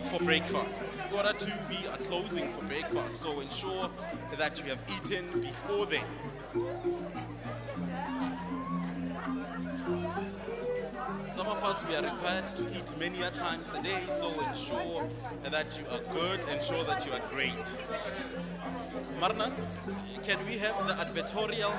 for breakfast. Quarter to, we are closing for breakfast, so ensure that you have eaten before then. Some of us, we are required to eat many a times a day, so ensure that you are good, ensure that you are great. Marnas, can we have the advertorial?